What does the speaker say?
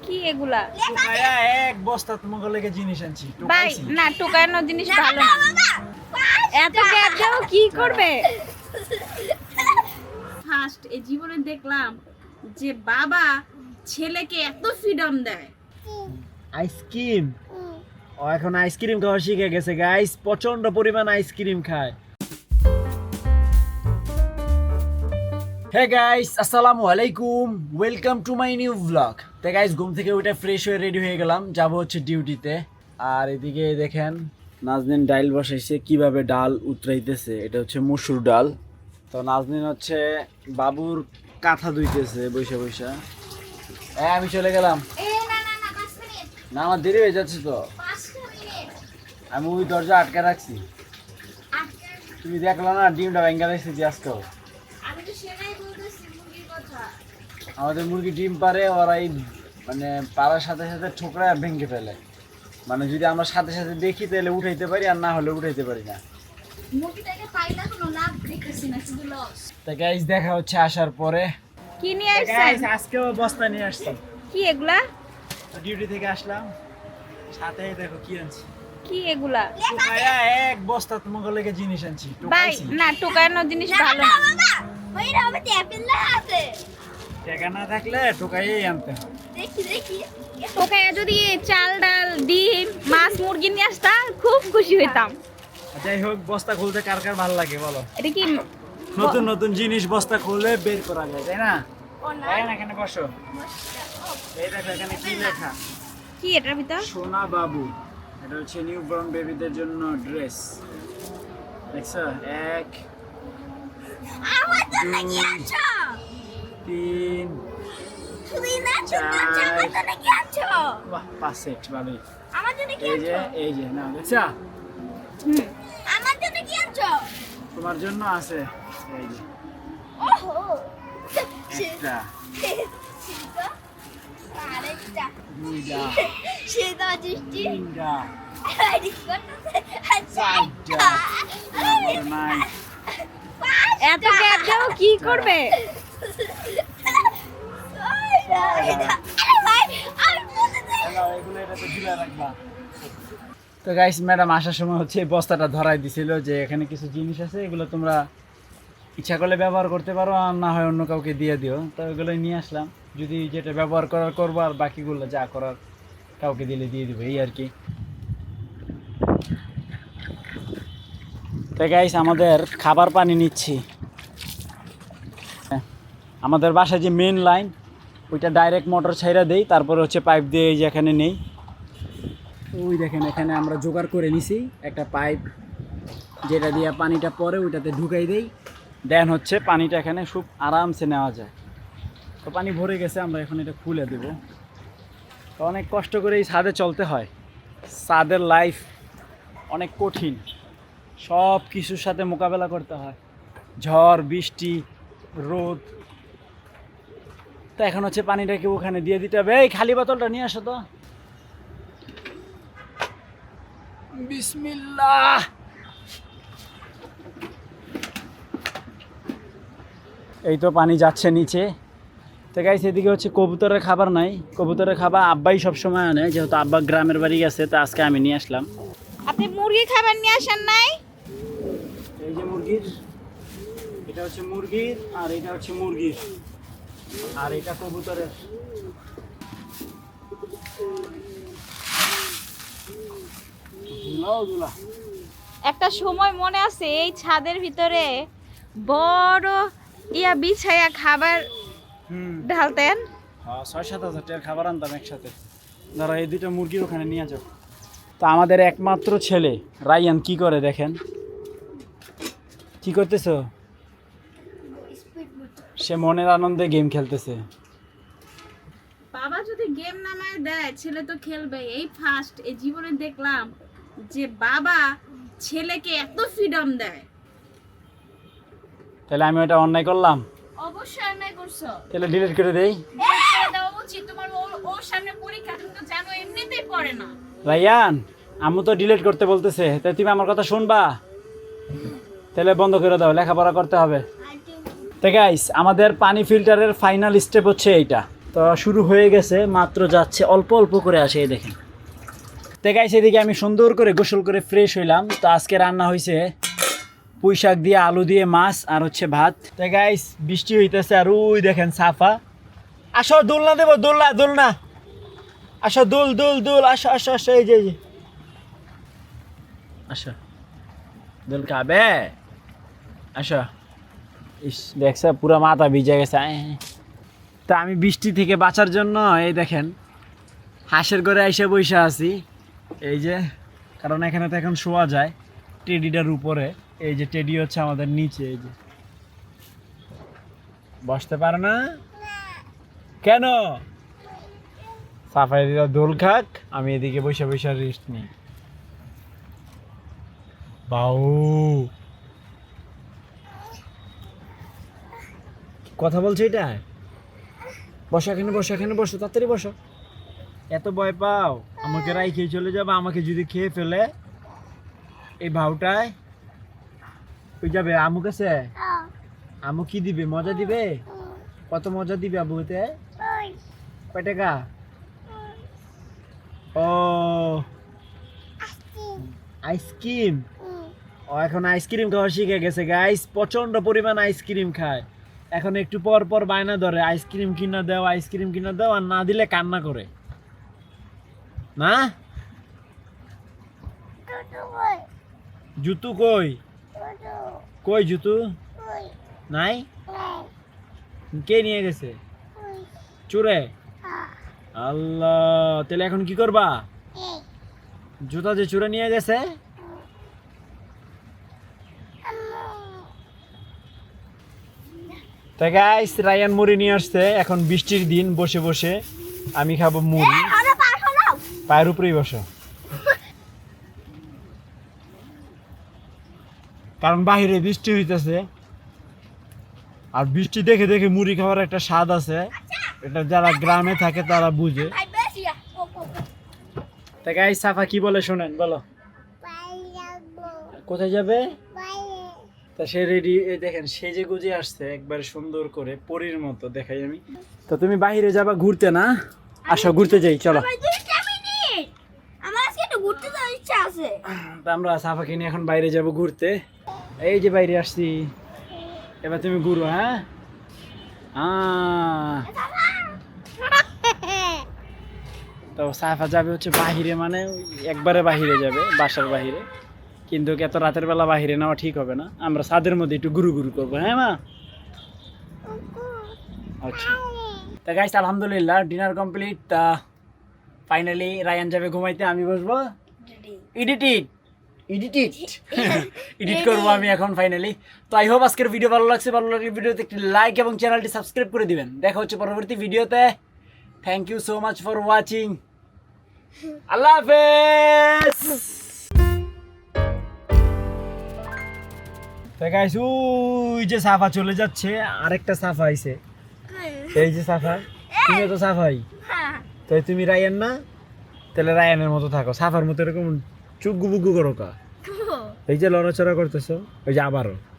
কি এগুলা? টুকায়া এক বস্তা তোমাকে লেগে জিনিস আনছি। ভাই না, টুকানো জিনিস ভালো না। এত গ্যাপ দাও কি করবে? ফার্স্ট এই জীবনে দেখলাম যে বাবা ছেলেকে এত ফ্রিডম দেয়। আইসক্রিম। ও এখন আইসক্রিম খাওয়া শিখে গেছে গাইস, প্রচন্ড পরিমাণ আইসক্রিম খায়। হে গাইস, আসসালামু আলাইকুম, welcome to my new blog. তো গাইস, ঘুম থেকে উঠে ফ্রেশ হয়ে রেডি হয়ে গেলাম, যাব হচ্ছে ডিউটিতে। আর এদিকে দেখেন নাজনীন ডাল বসাইছে, কিভাবে ডাল উতরাইতেছে। এটা হচ্ছে মসুর ডাল। তো নাজনীন হচ্ছে বাবুর কাঁথা ধুইতেছে বৈশা বৈশা। হ্যাঁ আমি চলে গেলাম। না আমার দেরি হয়ে যাচ্ছে তো, আমি ওই দরজা আটকে রাখছি। তুমি দেখলো না ডিমটা ভেঙ্গা রাখছি আজকেও। আমাদের মুরগি ডিম পারে, ওরা এই মানে পাড়ার সাথে সাথে ঠোকরায় ভেঙে ফেলে। মানে যদি আমরা সাথে সাথে দেখি তাহলে উঠাইতে পারি, আর না হলে উঠাইতে পারি না। তো গাইস দেখা হচ্ছে আসার পরে। কি নিয়ে আসছেন? আজকেও বস্তা নিয়ে আসছি। কি এগুলা? ডিউটি থেকে আসলাম, সাথে দেখো কি আনছি। কি এগুলা? টুকায়া এক বস্তা তোমাকে লেগে জিনিস আনছি। ভাই না, টুকানো জিনিস ভালো না। টাকা না থাকলে টোকাই আনতে হয়। টোকায় যদি চাল ডাল ডিম মাছ মুরগি নিয়ে আসতা খুব খুশি হইতাম। যাই হোক, বস্তা খুলতে কার কার ভালো লাগে বলো? এটা কি নতুন নতুন জিনিস বস্তা খুললে বের করা যায়, তাই না? এখানে বসো, এই দেখো এখানে কি লেখা। কি এটার ভিতর? সোনা বাবু। এটা হচ্ছে নিউ বর্ন বেবিদের জন্য ড্রেস। দেখছো, 1 2 3 বাহ, 5 সেট ভালোই। এই যে না দেখছা, তোমার জন্য আছে এই যে একটা, দুইটা, তিনটা, চারটা, নাই এত গ্যাপ দাও কি করবে? তো গাইস, ম্যাডাম আসার সময় হচ্ছে এই বস্তাটা ধরাই দিছিল যে এখানে কিছু জিনিস আছে, এগুলো তোমরা ইচ্ছা করলে ব্যবহার করতে পারো, আর না হয় অন্য কাউকে দিয়ে দিও। তো ওইগুলো নিয়ে আসলাম, যদি যেটা ব্যবহার করার করবো, আর বাকিগুলো যা করার কাউকে দিলে দিয়ে দিব, এই আর কি। তো গাইস, আমাদের খাবার পানি নিচ্ছি। আমাদের বাসায় যে মেন লাইন, ওইটা ডাইরেক্ট মোটর ছাইরা দেই, তারপরে হচ্ছে পাইপ দিয়ে এই যে এখানে নেই। ওই দেখেন এখানে আমরা জোগাড় করে নিছি একটা পাইপ, যেটা দিয়ে পানিটা পরে ওইটাতে ঢুকাই দেই, দেন হচ্ছে পানিটা এখানে খুব আরামসে নেওয়া যায়। তো পানি ভরে গেছে, আমরা এখন এটা খুলে দেব। তো অনেক কষ্ট করে এই ছাদে চলতে হয়। ছাদের লাইফ অনেক কঠিন, সব কিছুর সাথে মোকাবেলা করতে হয়, ঝড় বৃষ্টি রোদ। তো এখন হচ্ছে পানিটাকে ওখানে দিয়ে দিতে হবে। এই খালি বোতলটা নিয়ে আসো তো। বিসমিল্লাহ। এই তো পানি যাচ্ছে নিচে। তো গাইস, এদিকে হচ্ছে কবুতরের খাবার নাই। কবুতরের খাবার আব্বাই সবসময় আনে, যেহেতু আব্বা গ্রামের বাড়ি গেছে, তো আজকে আমি নিয়ে আসলাম। আপনি মুরগি খাবার নিয়ে আসেন নাই? এই যে মুরগির, এটা হচ্ছে মুরগির, আর এটা হচ্ছে মুরগির, আর এটা কবুতরের। একটা সময় মনে আছে এই ছাদের ভিতরে বড় ইয়া বিছায়া খাবার ঢালতেন। 6-7 হাজার টাকার খাবার আনতাম একসাথে। ধরো এই দুটো মুরগির ওখানে নিয়ে যাও। তো আমাদের একমাত্র ছেলে রায়ান কি করে দেখেন। কি করতেছো? সে মনের আনন্দে গেম খেলতেছে। বাবা যদি গেম নামায় দেয় ছেলে তো খেলবে। এই ফার্স্ট এই জীবনে দেখলাম যে বাবা ছেলেকে এত ফ্রিডম দেয়। তাহলে আমি ওটা অন্যায় করলাম? অবশ্যই অন্যায় করছো। তাহলে ডিলিট করে দেই। দেওয়া উচিত, তোমার ওর সামনে পরীক্ষা, তুমি তো জানো এমনিতেই পড়ে না। রায়ান, আম্মু তো ডিলিট করতে বলতেছে, তাই তুমি আমার কথা শুনবা? তাহলে বন্ধ করে দাও, লেখাপড়া করতে হবে। তো গাইস, আমাদের পানি ফিল্টারের ফাইনাল স্টেপ হচ্ছে এইটা। তো তো শুরু হয়ে গেছে, মাত্র যাচ্ছে, অল্প অল্প করে আসে, এই দেখেন। তো গাইস এদিকে আমি সুন্দর করে গোসল করে ফ্রেশ হইলাম। তো আজকে রান্না হয়েছে পুঁই শাক দিয়ে, আলু দিয়ে, মাছ আর হচ্ছে ভাত। তো গাইস বৃষ্টি হইতেছে, আর ওই দেখেন সাফা। আসো দোলনা দেবো, দোলনা দোলনা, আসো দোল দোল দোল, আসো আসো আসো, এই যে আসো দোল খাবে, আসো। ইস দেখছে পুরা মাথা ভিজে গেছে। তা আমি বৃষ্টি থেকে বাঁচার জন্য এই দেখেন হাঁসের ঘরে এসে বসে আছি, এই যে, কারণ এখানে তো এখন শোয়া যায় টেডিটার উপরে। এই যে টেডি হচ্ছে আমাদের নিচে, এই যে বসতে পারে না কেন, সাফাই দিদা দোল খাক, আমি এদিকে বসে বসে রেস্ট নিই। বাউ কথা বলছে এটা, বসো এখানে, বসো এখানে, বসো তাড়াতাড়ি বসো। এত ভয় পাও আমাকে রাই খেয়ে চলে যাবে, আমাকে যদি খেয়ে ফেলে এই ভাউটায় ওই যাবে আমু কাছে। আমু কি দিবে, মজা দিবে? কত মজা দিবে আবুতে? কয় টাকা? ও আইসক্রিম, ও এখন আইসক্রিম খাওয়া শিখে গেছে গাইস, প্রচন্ড পরিমাণ আইসক্রিম খায়। এখন একটু পর পর বায়না ধরে আইসক্রিম কিনা দাও, আইসক্রিম কিনা দাও, আর না দিলে কান্না করে। না জুতু কই, কই জুতু নাই, কে নিয়ে গেছে? চুরে? আল্লাহ, তাহলে এখন কি করবা? জুতা যে চুরে নিয়ে গেছে, তাই গাইস রায়ান মুড়ি নিয়ে আসছে। এখন বৃষ্টির দিন, বসে বসে আমি খাবো মুড়ি। পায়ের উপরেই বসো, কারণ বাহিরে বৃষ্টি হইতেছে, আর বৃষ্টি দেখে দেখে মুড়ি খাওয়ার একটা স্বাদ আছে, এটা যারা গ্রামে থাকে তারা বুঝে। তা গাইস সাফা কি বলে শোনেন, বলো। কোথায় যাবে? তা সে রেডি, দেখেন সেজে গুজে আসছে একবার সুন্দর করে পরীর মতো দেখাই আমি। তো তুমি বাইরে যাবা ঘুরতে না? আসো ঘুরতে যাই, চলো। তা আমরা সাফাকে নিয়ে এখন বাইরে যাব ঘুরতে। এই যে বাইরে আসছি, এবার তুমি ঘুরো। হ্যাঁ তো সাফা যাবে হচ্ছে বাহিরে, মানে একবারে বাহিরে যাবে, বাসার বাহিরে। কিন্তু এত রাতের বেলা বাহিরে নেওয়া ঠিক হবে না, আমরা ছাদের মধ্যে একটু ঘুরু ঘুরু করবো। হ্যাঁ মা, আচ্ছা। তা গাইস আলহামদুলিল্লাহ ডিনার কমপ্লিট। তা ফাইনালি রায়ান যাবে ঘুমাইতে, আমি বসবো এডিট করবো আমি এখন ফাইনালি। তো আই হোপ আজকের ভিডিও ভালো লাগছে, ভালো লাগলে ভিডিওতে একটি লাইক এবং চ্যানেলটি সাবস্ক্রাইব করে দিবেন। দেখা হচ্ছে পরবর্তী ভিডিওতে। Thank you so much for watching, আল্লাহ হাফেজ। তো গাইস ওই যে সাফা চলে যাচ্ছে, আরেকটা সাফা আইছে, এই যে সাফা, তুমি তো সাফাই, তো তুমি রায়ান না, তাহলে রায়ানের মতো থাকো, সাফার মতো এরকম চুগ্গু বুগ্গু করো কা, এই যে লড়াচড়া করতেছো, ওই যে আবারও